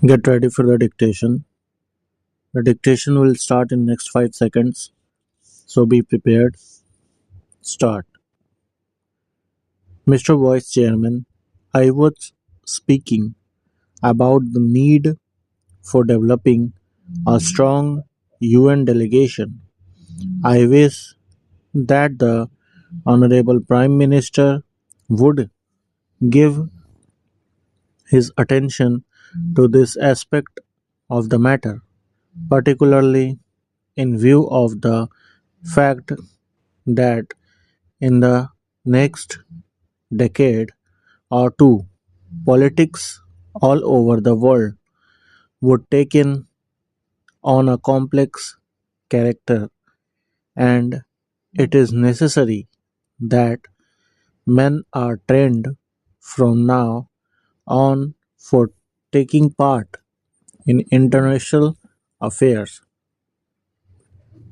Get ready for the dictation. The dictation will start in next 5 seconds, so be prepared. Start. Mr. Vice Chairman, I was speaking about the need for developing a strong UN delegation. I wish that the Honorable Prime Minister would give his attention to this aspect of the matter, particularly in view of the fact that in the next decade or two, politics all over the world would take on a complex character, and it is necessary that men are trained from now on for taking part in international affairs.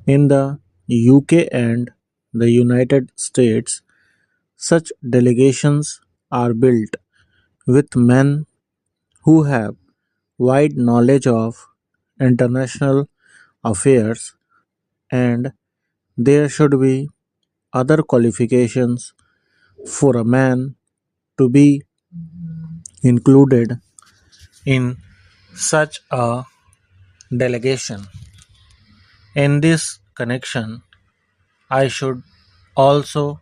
In the UK and the United States, such delegations are built with men who have wide knowledge of international affairs, and there should be other qualifications for a man to be included in such a delegation. In this connection, I should also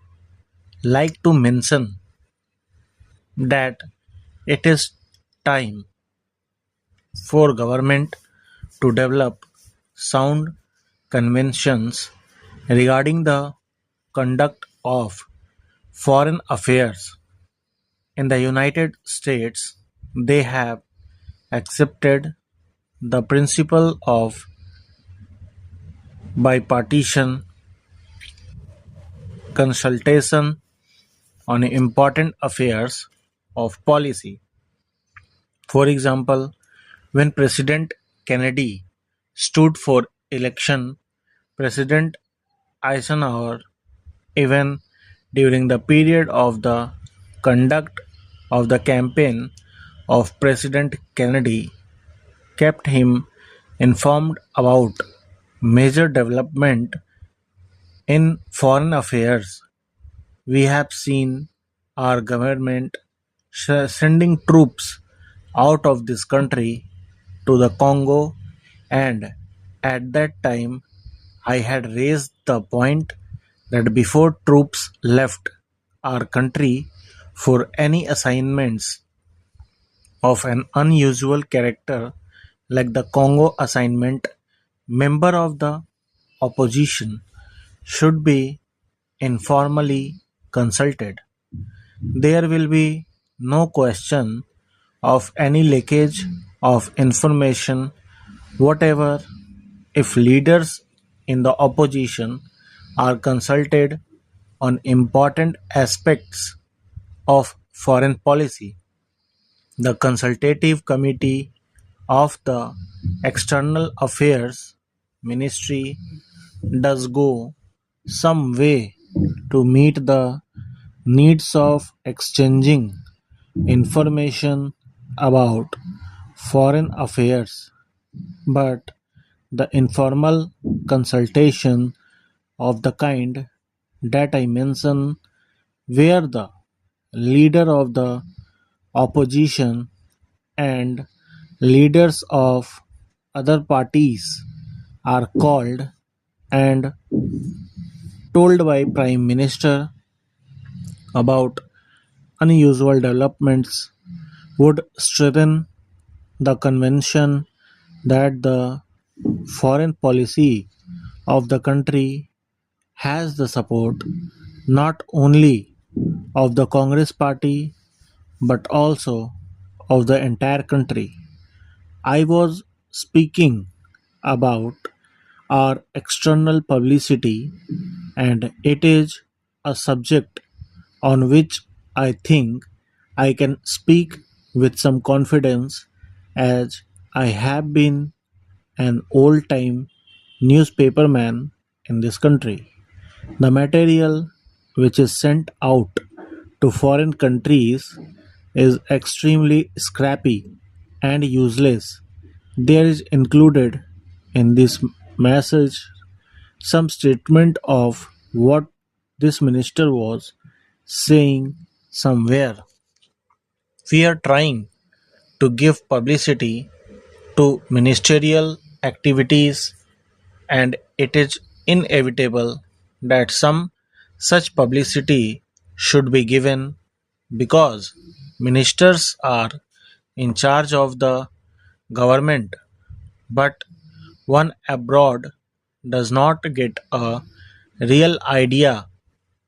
like to mention that it is time for government to develop sound conventions regarding the conduct of foreign affairs. In the United States, they have accepted the principle of bipartisan consultation on important affairs of policy. For example, when President Kennedy stood for election, President Eisenhower, even during the period of the conduct of the campaign of President Kennedy, kept him informed about major development in foreign affairs. We have seen our government sending troops out of this country to the Congo, and at that time I had raised the point that before troops left our country for any assignments of an unusual character like the Congo assignment, member of the opposition should be informally consulted. There will be no question of any leakage of information whatever if leaders in the opposition are consulted on important aspects of foreign policy. The consultative committee of the External Affairs Ministry does go some way to meet the needs of exchanging information about foreign affairs, but the informal consultation of the kind that I mention, where the leader of the opposition and leaders of other parties are called and told by Prime Minister about unusual developments, would strengthen the conviction that the foreign policy of the country has the support not only of the Congress party but also of the entire country. I was speaking about our external publicity, and it is a subject on which I think I can speak with some confidence, as I have been an old time newspaperman in this country. The material which is sent out to foreign countries is extremely scrappy and useless. There is included in this message some statement of what this minister was saying somewhere. We are trying to give publicity to ministerial activities, and it is inevitable that some such publicity should be given because ministers are in charge of the government, but one abroad does not get a real idea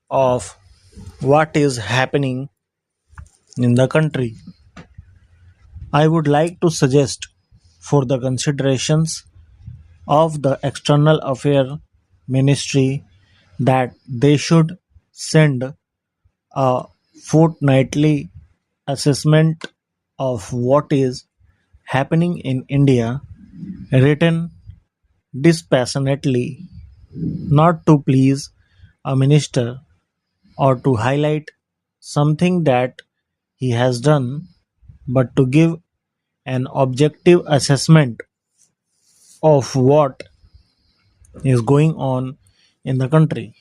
of what is happening in the country. I would like to suggest for the considerations of the External Affairs Ministry that they should send a fortnightly assessment of what is happening in India, written dispassionately, not to please a minister or to highlight something that he has done, but to give an objective assessment of what is going on in the country.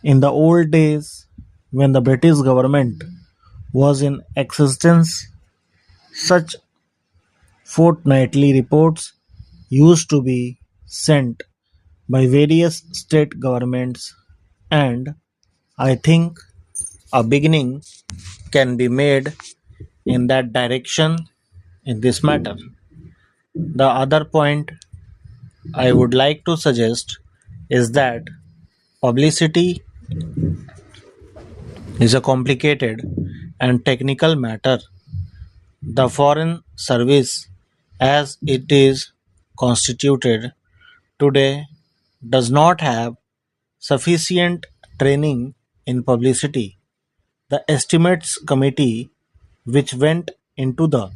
In the old days, when the British government was in existence, such fortnightly reports used to be sent by various state governments, and I think a beginning can be made in that direction in this matter. The other point I would like to suggest is that publicity is a complicated and technical matter. The Foreign Service, as it is constituted today, does not have sufficient training in publicity. The Estimates Committee, which went into the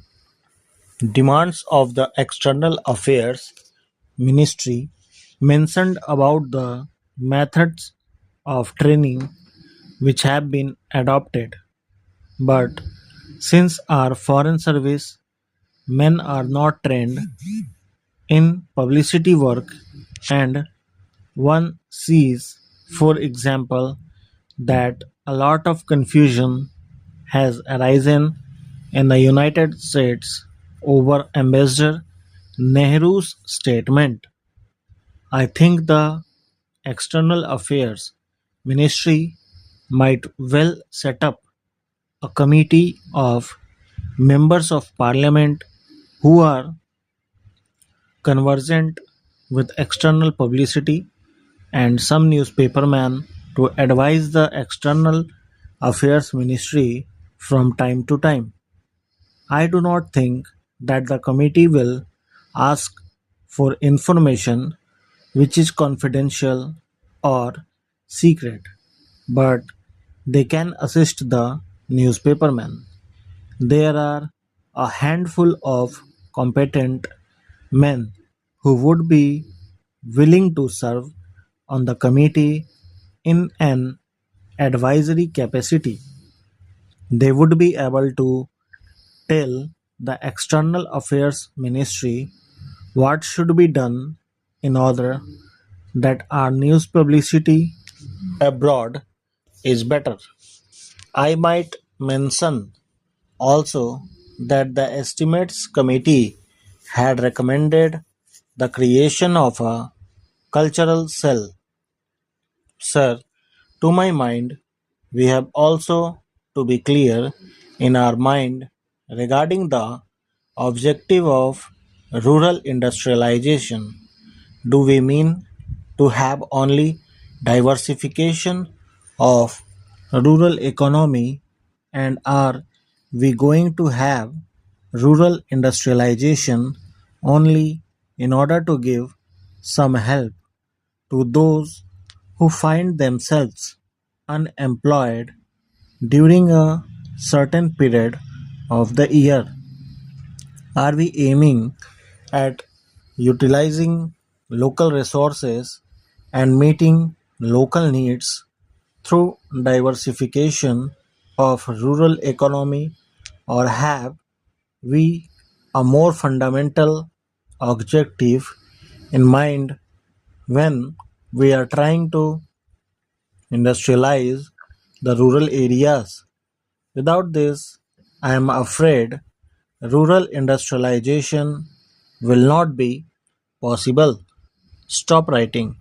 demands of the External Affairs Ministry, mentioned about the methods of training which have been adopted. But since our foreign service men are not trained in publicity work, and one sees, for example, that a lot of confusion has arisen in the United States over Ambassador Nehru's statement. I think the External Affairs Ministry might well set up a committee of members of parliament who are conversant with external publicity and some newspapermen to advise the External Affairs Ministry from time to time. I do not think that the committee will ask for information which is confidential or secret, but they can assist the newspapermen. There are a handful of competent men who would be willing to serve on the committee in an advisory capacity. They would be able to tell the External Affairs Ministry what should be done in order that our news publicity abroad is better. I might mention also that the Estimates Committee had recommended the creation of a cultural cell. Sir, to my mind, we have also to be clear in our mind regarding the objective of rural industrialization. Do we mean to have only diversification of rural economy, and are we going to have rural industrialization only in order to give some help to those who find themselves unemployed during a certain period of the year? Are we aiming at utilizing local resources and meeting local needs through diversification of rural economy, or have we a more fundamental objective in mind when we are trying to industrialize the rural areas. Without this, I am afraid rural industrialization will not be possible. Stop writing.